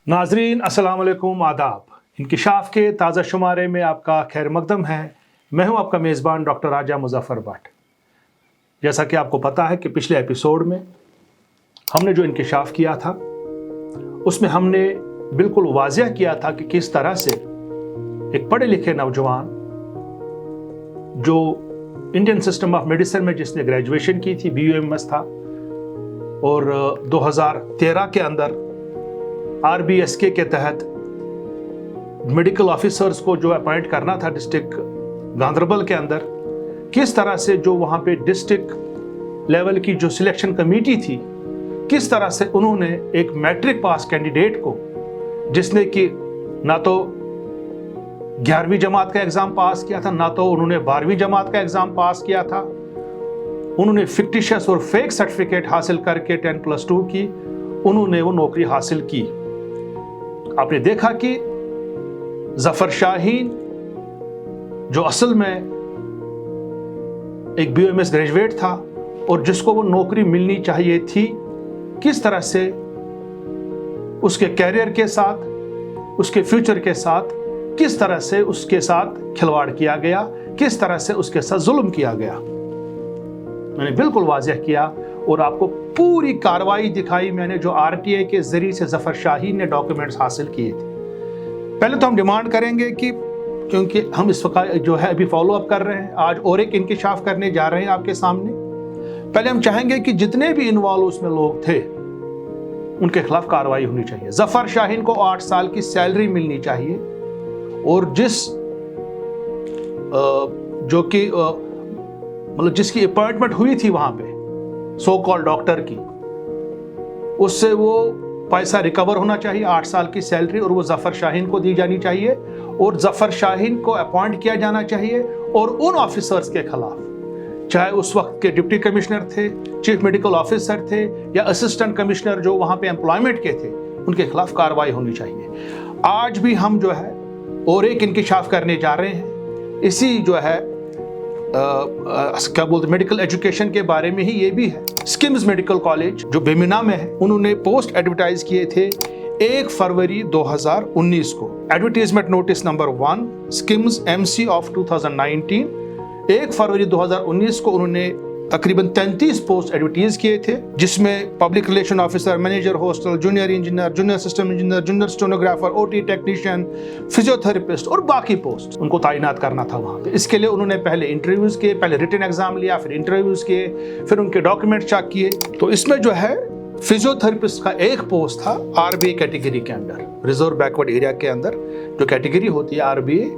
नाजरीन अस्सलाम वालेकुम, आदाब। इंकिशाफ के ताज़ा शुमारे में आपका खैर मकदम है। मैं हूं आपका मेज़बान डॉक्टर राजा मुजफ्फर भट्ट। जैसा कि आपको पता है कि पिछले एपिसोड में हमने जो इंकिशाफ किया था उसमें हमने बिल्कुल वाज़ेह किया था कि किस तरह से एक पढ़े लिखे नौजवान जो इंडियन सिस्टम ऑफ मेडिसिन में जिसने ग्रेजुएशन की थी, BUMS था, और 2013 के अंदर RBSK के तहत मेडिकल ऑफिसर्स को जो अपॉइंट करना था डिस्ट्रिक्ट गांधरबल के अंदर, किस तरह से जो वहाँ पे डिस्ट्रिक्ट लेवल की जो सिलेक्शन कमेटी थी, किस तरह से उन्होंने एक मैट्रिक पास कैंडिडेट को, जिसने कि ना तो 11वीं जमात का एग्ज़ाम पास किया था, ना तो उन्होंने 12वीं जमात का एग्ज़ाम पास किया था, उन्होंने फिक्टिशियस और फेक सर्टिफिकेट हासिल करके 10+2 की, उन्होंने वो नौकरी हासिल की। आपने देखा कि जफर शाहीन जो असल में एक BUMS ग्रेजुएट था और जिसको वो नौकरी मिलनी चाहिए थी, किस तरह से उसके कैरियर के साथ, उसके फ्यूचर के साथ, किस तरह से उसके साथ खिलवाड़ किया गया, किस तरह से उसके साथ जुल्म किया गया। मैंने बिल्कुल वाज़ेह किया और आपको पूरी कार्रवाई दिखाई मैंने जो RTA के जरिए से जफर शाहीन ने डॉक्यूमेंट्स हासिल किए थे। पहले तो हम डिमांड करेंगे कि क्योंकि हम इस वक्त जो है अभी फॉलो अप कर रहे हैं, आज और एक इंकिशाफ करने जा रहे हैं आपके सामने। पहले हम चाहेंगे कि जितने भी इन्वॉल्व उसमें लोग थे उनके खिलाफ कार्रवाई होनी चाहिए। जफर शाहीन को 8 साल की सैलरी मिलनी चाहिए और जो कि मतलब जिसकी अपॉइंटमेंट हुई थी वहां पे सो कॉल्ड डॉक्टर की, उससे वो पैसा रिकवर होना चाहिए, 8 साल की सैलरी, और वो जफर शाहीन को दी जानी चाहिए और जफर शाहीन को अपॉइंट किया जाना चाहिए। और उन ऑफिसर्स के खिलाफ, चाहे उस वक्त के डिप्टी कमिश्नर थे, चीफ मेडिकल ऑफिसर थे या असिस्टेंट कमिश्नर जो वहां पे एम्प्लॉयमेंट के थे, उनके खिलाफ कार्रवाई होनी चाहिए। आज भी हम जो है और एक इंकिशाफ करने जा रहे हैं, इसी जो है क्या बोलते मेडिकल एजुकेशन के बारे में ही। ये भी है स्किम्स मेडिकल कॉलेज जो बेमिना में है, उन्होंने पोस्ट एडवर्टाइज किए थे 1 फरवरी 2019 को। Advertisement notice number 1 schemes MC of 2019, 1 फरवरी 2019 को उन्होंने तकरीबन 33 पोस्ट एडवर्टाइज किए थे, जिसमें public relation officer, manager hostel, junior engineer, junior system engineer, junior stenographer, OT technician, physiotherapist और बाकी पोस्ट उनको तैनात करना था वहां पे। इसके लिए उन्होंने पहले इंटरव्यूज किए, पहले रिटन एग्जाम लिया, फिर इंटरव्यूज किए, फिर उनके डॉक्यूमेंट चेक किए। तो इसमें जो है फिजियोथेरेपिस्ट का एक पोस्ट था RBA कैटेगरी के अंदर, रिजर्व बैकवर्ड एरिया के अंदर जो कैटेगरी होती है RBA,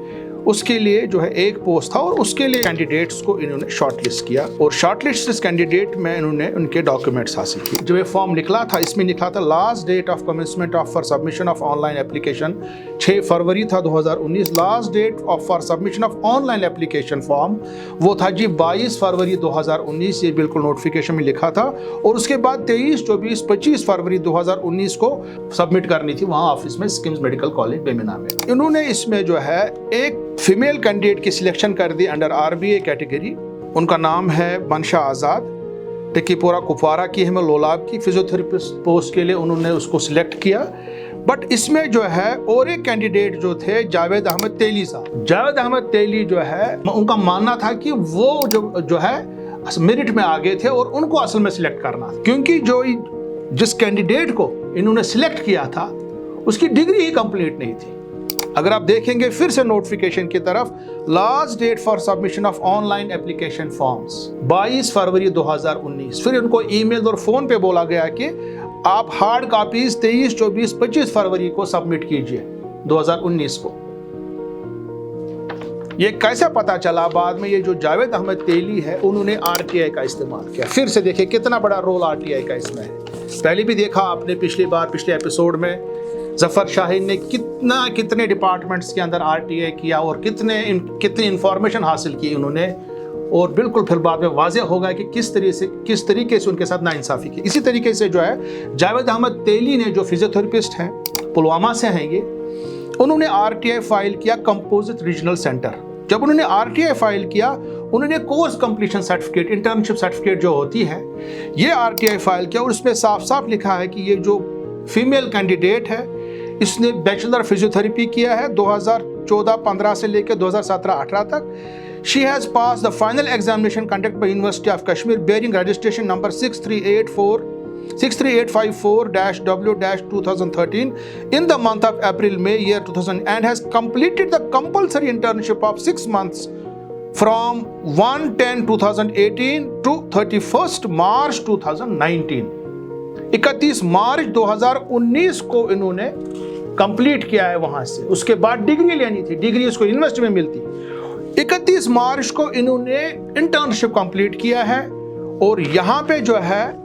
उसके लिए जो है एक पोस्ट था और उसके लिए कैंडिडेट्स को इन्होंने शॉर्टलिस्ट किया और शॉर्टलिस्ट कैंडिडेट में इन्होंने उनके डॉक्यूमेंट्स हासिल किए। जो ये फॉर्म निकला था, इसमें निकला था last date of commencement of for submission of online application 6 February था 2019। Last date of for submission of online application form वो था जी 22 फरवरी 2019, ये बिल्कुल नोटिफिकेशन में लिखा था। और उसके बाद 23, 24, 25 फरवरी 2019 को सबमिट करनी थी वहाँ ऑफिस में, स्किम्स मेडिकल कॉलेज बेमिना में। इन्होंने इसमें जो है एक फीमेल कैंडिडेट की सिलेक्शन कर दी अंडर RBA कैटेगरी। उनका नाम है बनशा आज़ाद, टिकीपुरा कुपवारा की है, लोलाब की। फिजियोथेरेपिस्ट पोस्ट के लिए उन्होंने उसको सिलेक्ट किया। बट इसमें जो है और एक कैंडिडेट जो थे जावेद अहमद तेली साहब, जावेद अहमद तेली जो है उनका मानना था कि वो जो है मेरिट में आगे थे और उनको असल में सिलेक्ट करना था, क्योंकि जिस कैंडिडेट को इन्होंने सिलेक्ट किया था उसकी डिग्री ही कंप्लीट नहीं थी। अगर आप देखेंगे फिर से नोटिफिकेशन की तरफ, last date for submission of online application forms 22 February 2019। फिर उनको ईमेल और फोन पे बोला गया कि आप हार्ड कॉपीज 23, 24, 25 फरवरी को सबमिट कीजिए 2019 को। ये कैसे पता चला बाद में? ये जो जावेद अहमद तेली है उन्होंने RTI का इस्तेमाल किया। फिर से देखिए कितना बड़ा रोल RTI का इसमें है। पहले भी देखा आपने पिछले एपिसोड में जफर शाहीन ने कितने डिपार्टमेंट्स के अंदर RTI किया और कितनी इंफॉर्मेशन हासिल की उन्होंने, और बिल्कुल फिर बाद में वाज़ेह होगा कि किस तरीके से उनके साथ नाइंसाफ़ी की। इसी तरीके से जो है जावेद अहमद तेली ने, जो फिजियोथेरेपिस्ट हैं, पुलवामा से हैं ये, उन्होंने RTI फाइल किया कंपोजिट रीजनल सेंटर। जब उन्होंने RTI फाइल किया, उन्होंने course completion certificate, internship certificate जो होती है, ये RTI फाइल किया और उसमें साफ साफ लिखा है कि ये जो फीमेल कैंडिडेट है इसने बैचलर फिजियोथेरेपी किया है 2014-15 से लेकर 2017-18 तक। She has passed the final examination conducted by University of Kashmir bearing registration number 63854-W-2013 in the month of April-May year 2000 and has completed the compulsory internship of 6 months from 1/10/2018 to 31st March 2019। 31 मार्च 2019 को इन्होंने complete किया है वहां से। उसके बाद degree लेनी थी, डिग्री उसको यूनिवर्सिटी में मिलती। 31 मार्च को इन्होंने इंटर्नशिप कंप्लीट किया है और यहाँ पे जो है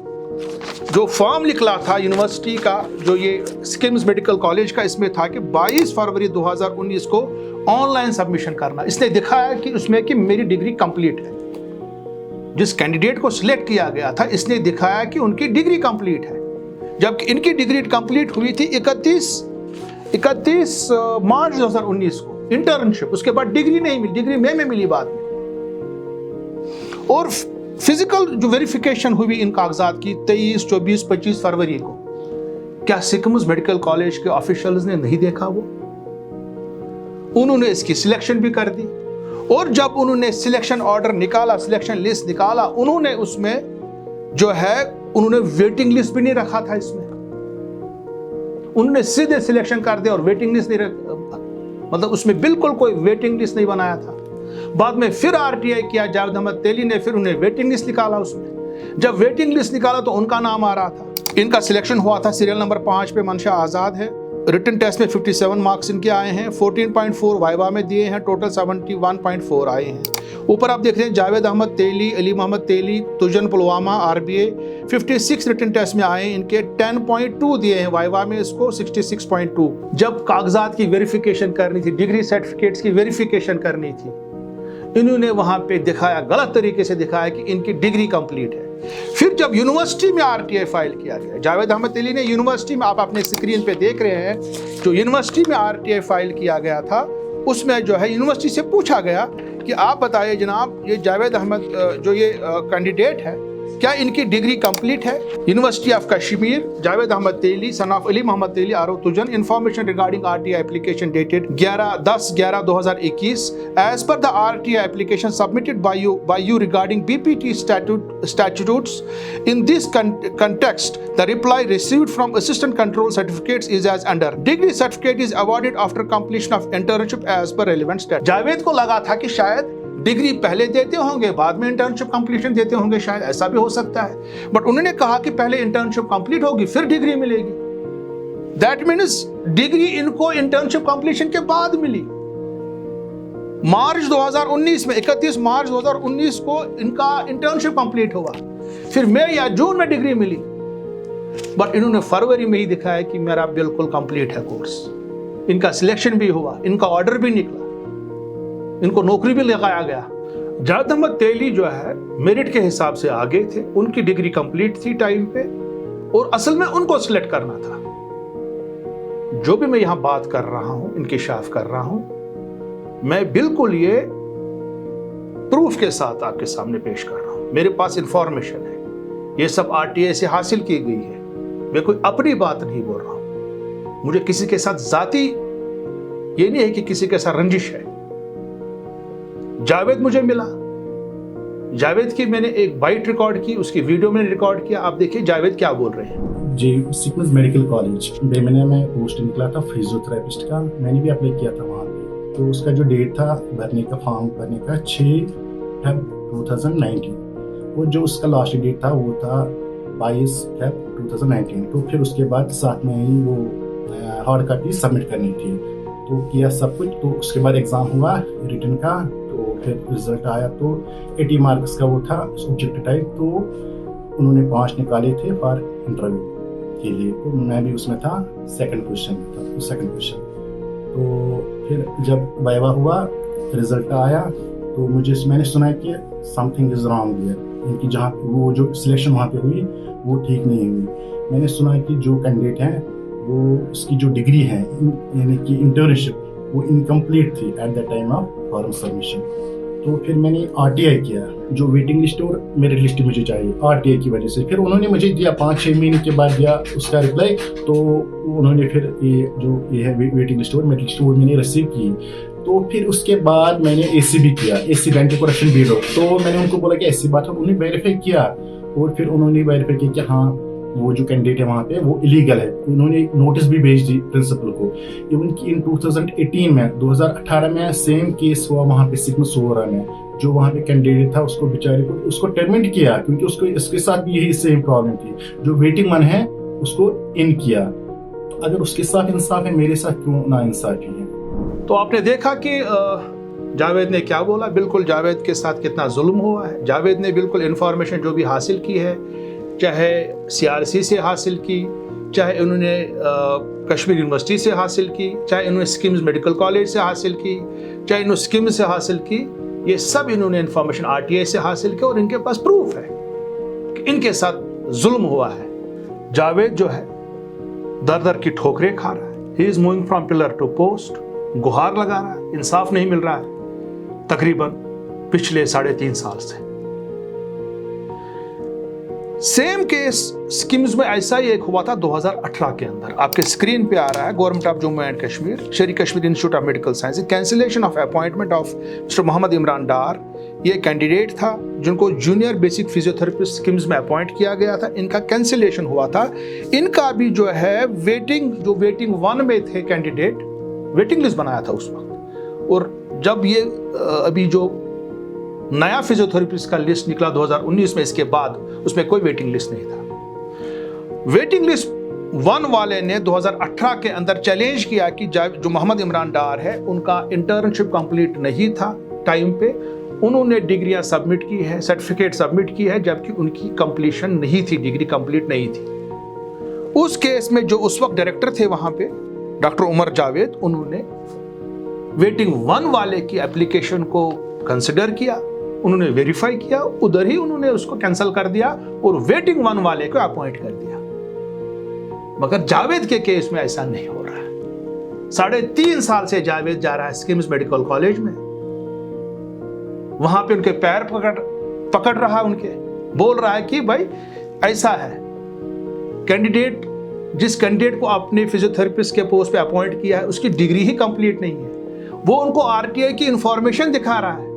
जो फॉर्म निकला था यूनिवर्सिटी का, जो ये स्किम्स मेडिकल कॉलेज का, इसमें था कि 22 फरवरी 2019 को ऑनलाइन सबमिशन करना। इसने दिखाया कि उसमें कि मेरी डिग्री कंप्लीट है। जिस कैंडिडेट को सिलेक्ट किया गया था इसने दिखाया कि उनकी डिग्री कंप्लीट है, जबकि इनकी डिग्री कंप्लीट हुई थी 31 मार्च 2019 को इंटर्नशिप। उसके बाद डिग्री नहीं मिली, डिग्री में मिली बाद में। और फिजिकल जो वेरिफिकेशन हुई इन कागजात की 23, 24, 25 फरवरी को, क्या सिकम्स मेडिकल कॉलेज के ऑफिशियल्स ने नहीं देखा? वो उन्होंने इसकी सिलेक्शन भी कर दी। और जब उन्होंने सिलेक्शन ऑर्डर निकाला, सिलेक्शन लिस्ट निकाला, उन्होंने उसमें जो है उन्होंने वेटिंग लिस्ट भी नहीं रखा था। इसमें उन्होंने सीधे सिलेक्शन कर दिया और वेटिंग लिस्ट नहीं मतलब उसमें बिल्कुल कोई वेटिंग लिस्ट नहीं बनाया था। बाद में फिर आरटीआई किया जावेद अहमद तेली ने, फिर उन्हें वेटिंग लिस्ट निकाला। उसमें जब वेटिंग लिस्ट निकाला तो उनका नाम आ रहा था। इनका सिलेक्शन हुआ था सीरियल नंबर 5 पे मंशा आज़ाद है। रिटन टेस्ट में 57 मार्क्स इनके आए हैं, 14.4 वाइवा में दिए हैं, टोटल 71.4 आए हैं। ऊपर आप देख रहे हैं जावेद अहमद तेली, अली मोहम्मद तेली, Tujan Pulwama, RBA 56 written test में आए, इनके 10.2 दिए हैं, वाइवा में इसको 66.2। जब कागजात की वेरिफिकेशन करनी थी, डिग्री सर्टिफिकेट्स की वेरिफिकेशन करनी थी, इन्होंने वहां पे दिखाया, गलत तरीके से दिखाया कि इनकी डिग्री कंप्लीट है। फिर जब यूनिवर्सिटी में आरटीआई फाइल किया गया, जावेद अहमद तेली ने यूनिवर्सिटी में, आप अपने स्क्रीन पे देख रहे हैं, जो यूनिवर्सिटी में आरटीआई फाइल किया गया था, उसमें जो है यूनिवर्सिटी से पूछा गया कि आप बताइए जनाब, ये जावेद अहमद जो ये कैंडिडेट है, क्या इनकी डिग्री कंप्लीट है? University of Kashmir, Javed Ahmad Teli, son of Ali Mohammad Teli, आरो तुजन, information regarding RTI application dated 10/11/2021 as per the RTI application submitted by you regarding BPT statutes in this context the reply received from assistant control certificates is as under degree certificate is awarded after completion of internship as per relevant stat। Javed को लगा था कि शायद degree पहले देते होंगे, बाद में इंटर्नशिप कंप्लीशन देते होंगे, शायद ऐसा भी हो सकता है, बट उन्होंने कहा कि पहले इंटर्नशिप कंप्लीट होगी फिर डिग्री मिलेगी। दैट मीन्स डिग्री इनको इंटर्नशिप कंप्लीशन के बाद मिली। मार्च 2019 में, 31 मार्च 2019 को इनका इंटर्नशिप कंप्लीट हुआ, फिर मई या जून में डिग्री मिली, बट इन्होंने फरवरी में ही दिखाया कि मेरा बिल्कुल कंप्लीट है कोर्स। इनका सिलेक्शन भी हुआ, इनका ऑर्डर भी निकला, इनको नौकरी भी लगाया गया। जावेद अहमद तेली जो है मेरिट के हिसाब से आगे थे, उनकी डिग्री कंप्लीट थी टाइम पे, और असल में उनको सिलेक्ट करना था। जो भी मैं यहां बात कर रहा हूं, इंकिशाफ कर रहा हूं, मैं बिल्कुल ये प्रूफ के साथ आपके सामने पेश कर रहा हूं। मेरे पास इंफॉर्मेशन है, ये सब आरटीआई से हासिल की गई है। मैं कोई अपनी बात नहीं बोल रहा हूं। मुझे किसी के साथ जाती ये नहीं है कि किसी के साथ रंजिश है। जावेद मुझे मिला, जावेद की मैंने एक बाइट रिकॉर्ड की, उसकी वीडियो मैंने रिकॉर्ड किया। आप देखिए जावेद क्या बोल रहे हैं। जी, सिकम्स मेडिकल कॉलेज बेमने में पोस्ट निकला था फिजियोथेरेपिस्ट का, मैंने भी अप्लाई किया था वहाँ पे। तो उसका जो डेट था भरने का, फॉर्म भरने का 6 फरवरी 2019, और जो उसका लास्ट डेट था वो था 22 फरवरी 2019। तो फिर उसके बाद साथ में ही वो हार्ड कॉपी सबमिट करनी थी, तो किया सब कुछ। तो उसके बाद एग्ज़ाम हुआ रिटन का, तो फिर रिजल्ट आया तो 80 मार्क्स का वो था सब्जेक्ट टाइप। तो उन्होंने 5 निकाले थे फॉर इंटरव्यू के लिए, तो मैं भी उसमें था, सेकंड पोजीशन में था, तो सेकंड पोजीशन। तो फिर जब वाइवा हुआ, रिजल्ट आया, तो मैंने सुना कि समथिंग इज रॉन्ग हियर, इनकी जहाँ वो जो सिलेक्शन वहाँ पे हुई वो ठीक नहीं हुई। मैंने सुना कि जो कैंडिडेट हैं वो उसकी जो डिग्री है यानी कि इंटर्नशिप वो इनकम्प्लीट थी at the time of form submission. तो फिर मैंने आरटीआई किया, जो वेटिंग लिस्ट और मेरिट लिस्ट मुझे चाहिए आरटीआई की वजह से। फिर उन्होंने मुझे दिया 5-6 महीने के बाद दिया उसका रिप्लाई, तो उन्होंने फिर ये है वेटिंग लिस्ट और मेरिट लिस्ट वो मैंने रिसीव की। तो फिर उसके बाद मैंने एसी भी किया, एसी एंटी करप्शन ब्यूरो। तो मैंने उनको बोला कि ऐसी बात है, उन्होंने वेरीफाई किया और फिर उन्होंने वेरीफाई किया कि हाँ वो जो कैंडिडेट है वहाँ पे वो इलीगल है। उन्होंने नोटिस भी भेज दी प्रिंसिपल को। इवन कि इन 2018 में 2018 में सेम केस हुआ वहाँ पे सिग्मा सोरा में, जो वहाँ पे कैंडिडेट था उसको बेचारे को उसको टर्मिनेट किया, क्योंकि उसको इसके साथ भी यही सेम प्रॉब्लम थी। जो वेटिंग मन है उसको इन किया। तो अगर उसके साथ इंसाफ है, मेरे साथ क्यों ना इंसाफी है? तो आपने देखा कि जावेद ने क्या बोला। बिल्कुल जावेद के साथ कितना जुल्म हुआ है। जावेद ने बिल्कुल इंफॉर्मेशन जो भी हासिल की है, चाहे सीआरसी से हासिल की, चाहे उन्होंने कश्मीर यूनिवर्सिटी से हासिल की, चाहे उन्होंने स्किम्स मेडिकल कॉलेज से हासिल की, चाहे इन्होंने स्किम्स से हासिल की, ये सब इन्होंने इंफॉर्मेशन आरटीआई से हासिल की और इनके पास प्रूफ है कि इनके साथ जुल्म हुआ है। जावेद जो है दर दर की ठोकरें खा रहा है। He is moving from pillar to post, गुहार लगा रहा है, इंसाफ नहीं मिल रहा है तकरीबन पिछले 3.5 साल से। सेम केस स्किम्स में ऐसा ही एक हुआ था 2018 के अंदर। आपके स्क्रीन पे आ रहा है government of Jammu and Kashmir, Sheri Kashmir institute of medical science, cancellation of appointment of mister Mohammad Imran Dar. ये कैंडिडेट था जिनको जूनियर बेसिक फिजियोथेरेपिस्ट स्किम्स में अपॉइंट किया गया था, इनका कैंसिलेशन हुआ था। इनका भी जो है वेटिंग 1 में थे कैंडिडेट, वेटिंग लिस्ट बनाया था उस वक्त। और जब ये अभी जो नया फिजियोथेरेपिस्ट का लिस्ट निकला 2019 में, इसके बाद उसमें कोई वेटिंग लिस्ट नहीं था। वेटिंग लिस्ट 1 वाले ने 2018 के अंदर चैलेंज किया कि जो मोहम्मद इमरान डार है उनका इंटर्नशिप कंप्लीट नहीं था टाइम पे, उन्होंने डिग्रियां सबमिट की है, सर्टिफिकेट सबमिट की है, जबकि उनकी कंप्लीशन नहीं थी, डिग्री कंप्लीट नहीं थी। उस केस में जो उस वक्त डायरेक्टर थे वहां पे डॉक्टर उमर जावेद, उन्होंने वेटिंग 1 वाले की एप्लीकेशन को कंसिडर किया, उन्होंने वेरीफाई किया, उधर ही उन्होंने उसको कैंसिल कर दिया और वेटिंग 1 वाले को अपॉइंट कर दिया। मगर जावेद के केस में ऐसा नहीं हो रहा है। 3.5 साल से जावेद जा रहा है स्किम्स मेडिकल कॉलेज में, वहां पे उनके पैर पकड़ रहा है, उनके बोल रहा है कि भाई ऐसा है, जिस कैंडिडेट को आपने फिजियोथेरेपिस्ट के पोस्ट पे अपॉइंट किया है उसकी डिग्री ही कंप्लीट नहीं है। वो उनको आरटीआई की इंफॉर्मेशन दिखा रहा है,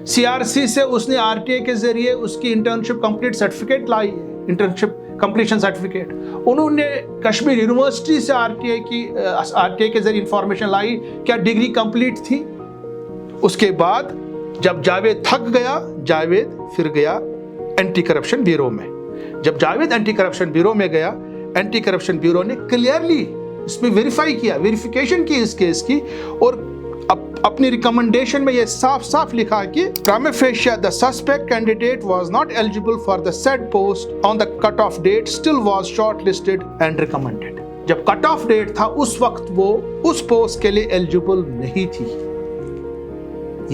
सीआरसी से उसने आरटीआई के जरिए उसकी इंटर्नशिप कंप्लीट सर्टिफिकेट लाई है, इंटर्नशिप कंप्लीशन सर्टिफिकेट। उन्होंने कश्मीर यूनिवर्सिटी से आरटीआई के जरिए इंफॉर्मेशन लाई, क्या डिग्री कंप्लीट थी। उसके बाद जब जावेद थक गया, जावेद फिर गया एंटी करप्शन ब्यूरो में। जब जावेद एंटी करप्शन ब्यूरो में गया, एंटी करप्शन ब्यूरो ने क्लियरली इसमें वेरिफिकेशन की इस केस की, और अपनी रिकमेंडेशन में यह साफ लिखा कि prima facie the suspect candidate was not eligible for the said post on the cut off date, still was shortlisted and recommended. जब कट ऑफ डेट था उस वक्त वो उस पोस्ट के लिए एलिजिबल नहीं थी।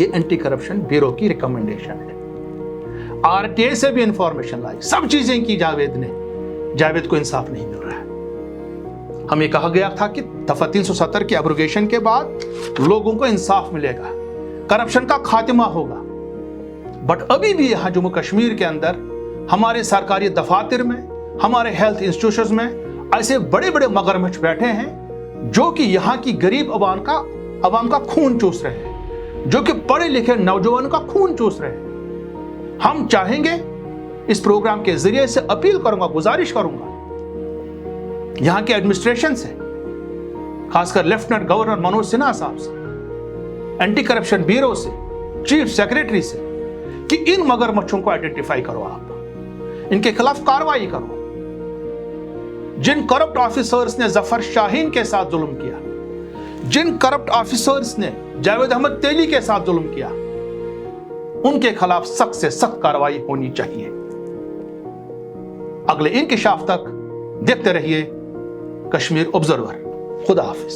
ये एंटी करप्शन ब्यूरो की रिकमेंडेशन है। आरटीआई से भी इंफॉर्मेशन लाई, सब चीजें की जावेद को इंसाफ नहीं मिल रहा है। हमें कहा गया था कि दफा 370 के एब्रोगेशन के बाद लोगों को इंसाफ मिलेगा, करप्शन का खात्मा होगा। बट अभी भी यहां जम्मू कश्मीर के अंदर हमारे सरकारी दफातर में, हमारे हेल्थ इंस्टीट्यूशंस में ऐसे बड़े बड़े मगरमच्छ बैठे हैं जो कि यहां की गरीब अवाम का खून चूस रहे हैं, जो कि पढ़े लिखे नौजवानों का खून चूस रहे हैं। हम चाहेंगे, इस प्रोग्राम के जरिए से अपील करूंगा, गुजारिश करूंगा यहां के एडमिनिस्ट्रेशन से, खासकर लेफ्टिनेंट गवर्नर मनोज सिन्हा साहब से, एंटी करप्शन ब्यूरो से, चीफ सेक्रेटरी से, कि इन मगरमच्छों को आइडेंटिफाई करो, आप इनके खिलाफ कार्रवाई करो। जिन करप्ट ऑफिसर्स ने जफर शाहीन के साथ जुल्म किया, जिन करप्ट ऑफिसर्स ने जावेद अहमद तेली के साथ जुल्म किया, उनके खिलाफ सख्त से सख्त कार्रवाई होनी चाहिए। अगले इंकशाफ तक देखते रहिए कश्मीर ऑब्जर्वर। खुदा हाफिज।